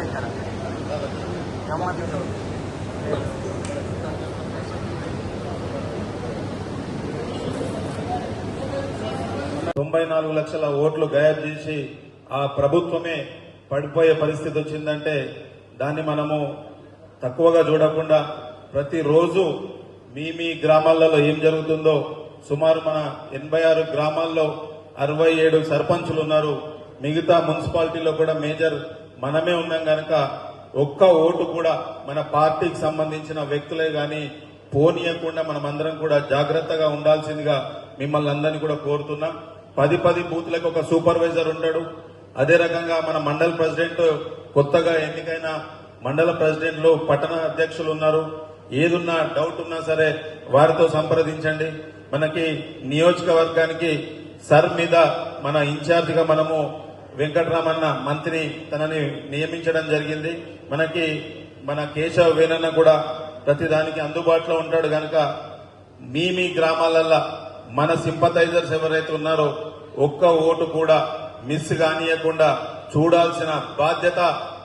ఇక్కడ 94 లక్షల ఓట్లు గాయబ్ చేసి ఆ ప్రభుత్వమే పడిపోయే పరిస్థితి వచ్చిందంటే దాన్ని మనము తక్కువగా చూడకుండా ప్రతిరోజు మీ గ్రామాలలో ఏం జరుగుతుందో సుమారు మన 86 గ్రామాల్లో 67 సర్పంచులు ఉన్నారు. మిగతా మున్సిపాలిటీలో కూడా మేజర్ మనమే ఉన్నాం కనుక ఒక్క ఓటు కూడా మన పార్టీకి సంబంధించిన వ్యక్తులే గాని పోనీయకుండా మనమందరం కూడా జాగ్రత్తగా ఉండాల్సిందిగా మిమ్మల్ని అందరినీ కూడా కోరుతున్నాం. 10 బూత్లకు ఒక సూపర్వైజర్ ఉంటాడు. అదే రకంగా మన మండల ప్రెసిడెంట్ కొత్తగా ఎన్నికైన మండల ప్రెసిడెంట్లు పట్టణ అధ్యక్షులు ఉన్నారు. ఏదున్నా డౌట్ ఉన్నా సరే వారితో సంప్రదించండి. మనకి నియోజకవర్గానికి సర్ మీద మన ఇన్ఛార్జిగా మనము వెంకటరామన్న మంత్రి తనని నియమించడం జరిగింది. మనకి మన కేశవ వేణన్న కూడా ప్రతిదానికి అందుబాటులో ఉంటాడు కనుక మీ గ్రామాలల్లో మన సింపథైజర్స్ ఎవరైతే ఉన్నారో ఒక్క ఓటు కూడా మిస్ కానియకుండా చూడాల్సిన బాధ్యత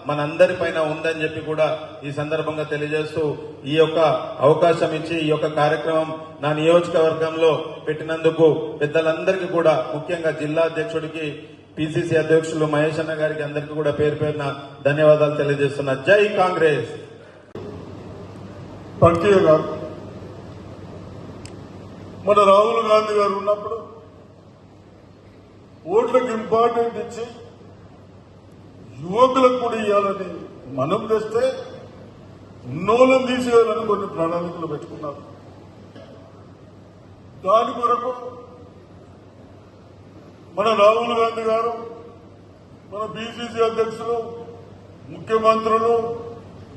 మనందరిపైన ఉందని చెప్పి కూడా ఈ సందర్భంగా తెలియజేస్తూ ఈ యొక్క అవకాశం ఇచ్చి ఈ యొక్క కార్యక్రమం నా నియోజకవర్గంలో పెట్టినందుకు పెద్దలందరికీ కూడా ముఖ్యంగా జిల్లా అధ్యక్షుడికి పిసిసి అధ్యక్షులు మహేష్ అన్న గారికి అందరికీ కూడా పేరు పేరున ధన్యవాదాలు తెలియజేస్తున్నా. జై కాంగ్రెస్. మన రాహుల్ గాంధీ గారు ఉన్నప్పుడు ఓట్లకు ఇంపార్టెంట్ ఇచ్చి యువకులకు కూడా ఇవ్వాలని మనం తెస్తే ఉన్నోళ్ళని తీసేయాలని కొన్ని ప్రణాళికలు పెట్టుకున్నారు. దాని కొరకు మన రాహుల్ గాంధీ గారు మన పిసిసి అధ్యక్షులు ముఖ్యమంత్రులు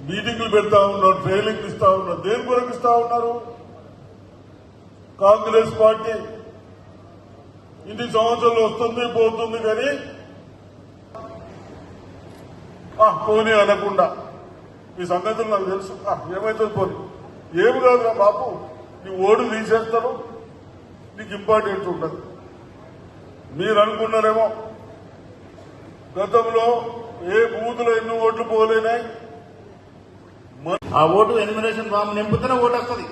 మీటింగులు పెడతా ఉన్నారు, ట్రైనింగ్ ఇస్తా ఉన్నారు. దేని కొరకు ఇస్తా ఉన్నారు? కాంగ్రెస్ పార్టీ ఇన్ని సంవత్సరాలు వస్తుంది పోతుంది కానీ పోనీ అనకుండా ఈ సంగతులు నాకు తెలుసు. ఏమైతుంది పోనీ ఏమి కాదురా బాపు, నీ ఓటు తీసేస్తారు, నీకు ఇంపార్టెన్స్ ఉండదు. మీరు అనుకున్నారేమో గతంలో ఏ బూతులో ఎన్ని ఓట్లు పోలేనాయి. ఆ ఓటు ఎన్యుమరేషన్ ఫామ్ నింపుతూనే ఓటు వస్తుంది,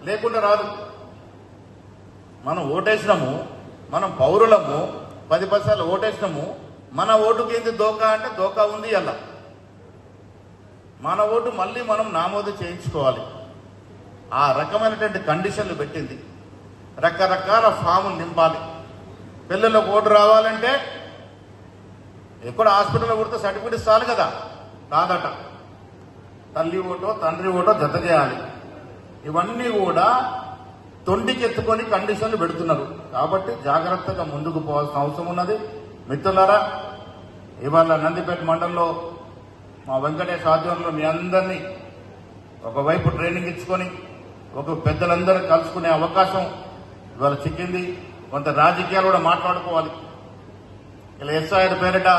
లేకుండా రాదు. మనం ఓటేసినాము, మనం పౌరులము, 10% ఓటేసినాము. మన ఓటుకి ఏంది దోకా అంటే దోకా ఉంది. అలా మన ఓటు మళ్ళీ మనం నామోదు చేయించుకోవాలి. ఆ రకమైనటువంటి కండిషన్లు పెట్టింది. రకరకాల ఫాములు నింపాలి. పిల్లలకు ఓటు రావాలంటే ఎక్కడ హాస్పిటల్లో కొడితే సర్టిఫికేట్ ఇస్తాను కదా, కాదట. తల్లి ఓటో తండ్రి ఓటో జత చేయాలి. ఇవన్నీ కూడా తొండికెత్తుకొని కండిషన్లు పెడుతున్నారు. కాబట్టి జాగ్రత్తగా ముందుకు పోవాల్సిన అవసరం ఉన్నది. మిత్రులారా, ఇవాళ నందిపేట మండలంలో మా వెంకటేష్ ఆధ్వర్యంలో మీ అందరినీ ఒకవైపు ట్రైనింగ్ ఇచ్చుకొని ఒక పెద్దలందరూ కలుసుకునే అవకాశం ఇవాళ చిక్కింది. కొంత రాజకీయాలు కూడా మాట్లాడుకోవాలి. ఇలా ఎస్ఐఆర్ పేరిట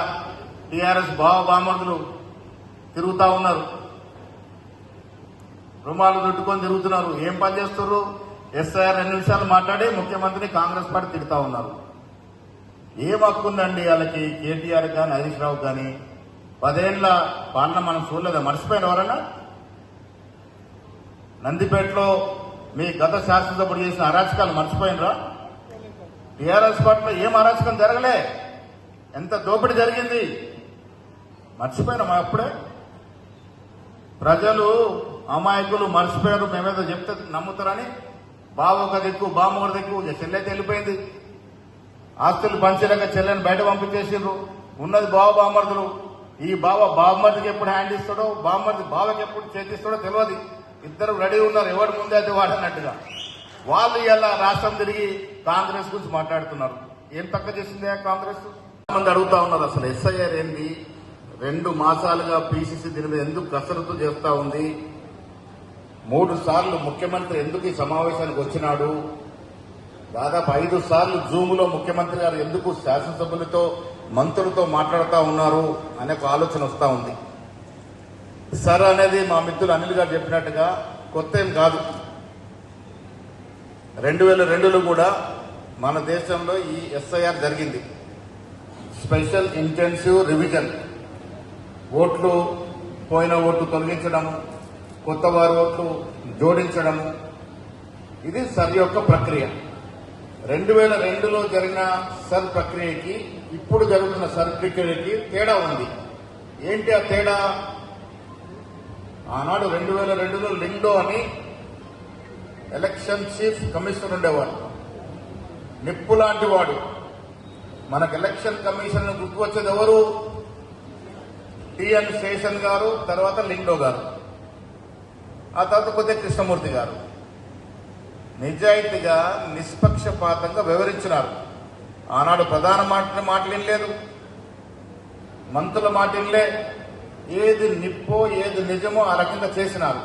టీఆర్ఎస్ బామర్దులు తిరుగుతా ఉన్నారు, రుమాలు చుట్టుకొని తిరుగుతున్నారు. ఏం పని చేస్తున్నారు? ఎస్ఐఆర్ 2 నిమిషాలు మాట్లాడి ముఖ్యమంత్రిని కాంగ్రెస్ పార్టీ తిడుతా ఉన్నారు. ఏం హక్కుందండి వాళ్ళకి? కేటీఆర్ కానీ హరీష్ రావు కానీ 10 ఏళ్ల పాలన మనం చూడలేదా? మర్చిపోయిన ఎవరైనా? నందిపేటలో మీ గత శాసనసభ్యుడు చేసిన అరాచకాలు మర్చిపోయినరా? టీఆర్ఎస్ పార్టీలో ఏం అరాచకం జరగలే, ఎంత దోపిడీ జరిగింది మర్చిపోయినామా? అప్పుడే ప్రజలు అమాయకులు మర్చిపోయారు. మేమేదో చెప్తే నమ్ముతారని బావ ఒక దిక్కు, బామ్మ ఒక దిక్కు, చెల్లెఅయితే వెళ్ళిపోయింది. ఆస్తులు పంచలేక చెల్లెని బయట పంపించేసిండ్రు. ఉన్నది బావ బామర్దులు. ఈ బావమర్దికి ఎప్పుడు హ్యాండ్ ఇస్తాడో, బావమర్ది బావకి ఎప్పుడు చేతిస్తాడో తెలియదు. ఇద్దరు రెడీ ఉన్నారు, ఎవరు ముందే అయితే వాడన్నట్టుగా. వాళ్ళు ఇలా రాష్ట్రం తిరిగి కాంగ్రెస్ గురించి మాట్లాడుతున్నారు. ఏం తక్కువ చేసిందే కాంగ్రెస్? మంది అడుగుతా ఉన్నారు, అసలు ఎస్ఐఆర్ ఏంది? 2 మాసాలుగా పిసిసి దీని మీద ఎందుకు కసరత్తు చేస్తా ఉంది? 3 సార్లు ముఖ్యమంత్రి ఎందుకు ఈ సమావేశానికి వచ్చినాడు? దాదాపు 5 సార్లు జూమ్లో ముఖ్యమంత్రి గారు ఎందుకు శాసనసభ్యులతో మంత్రులతో మాట్లాడుతూ ఉన్నారు అనే ఒక ఆలోచన వస్తూ ఉంది. సార్ అనేది మా మిత్రులు అనిల్ గారు చెప్పినట్టుగా కొత్త ఏం కాదు. 2002లో కూడా మన దేశంలో ఈ ఎస్ఐఆర్ జరిగింది, స్పెషల్ ఇంటెన్సివ్ రివిజన్. ఓట్లు పోయిన ఓట్లు తొలగించడము, కొత్త వారి ఓట్లు జోడించడము, ఇది సర్ యొక్క ప్రక్రియ. 2002లో జరిగిన సర్ ప్రక్రియకి ఇప్పుడు జరుగుతున్న సర్ ప్రక్రియకి తేడా ఉంది. ఏంటి ఆ తేడా? ఆనాడు 2002లో లింగ్డో అని ఎలక్షన్ చీఫ్ కమిషనర్ ఉండేవాడు. నిప్పు లాంటి వాడు. మనకు ఎలక్షన్ కమిషన్ గుర్తు వచ్చేది ఎవరు? టిఎన్ శేషన్ గారు, తర్వాత లింగ్డో గారు, ఆ తర్వాత కొద్దిగా కృష్ణమూర్తి గారు. నిజాయితీగా నిష్పక్షపాతంగా వివరించినారు. ఆనాడు ప్రధాన మాటలేం, మంత్రుల మాటలే, ఏది నిప్పో ఏది నిజమో ఆ రకంగా చేసినారు.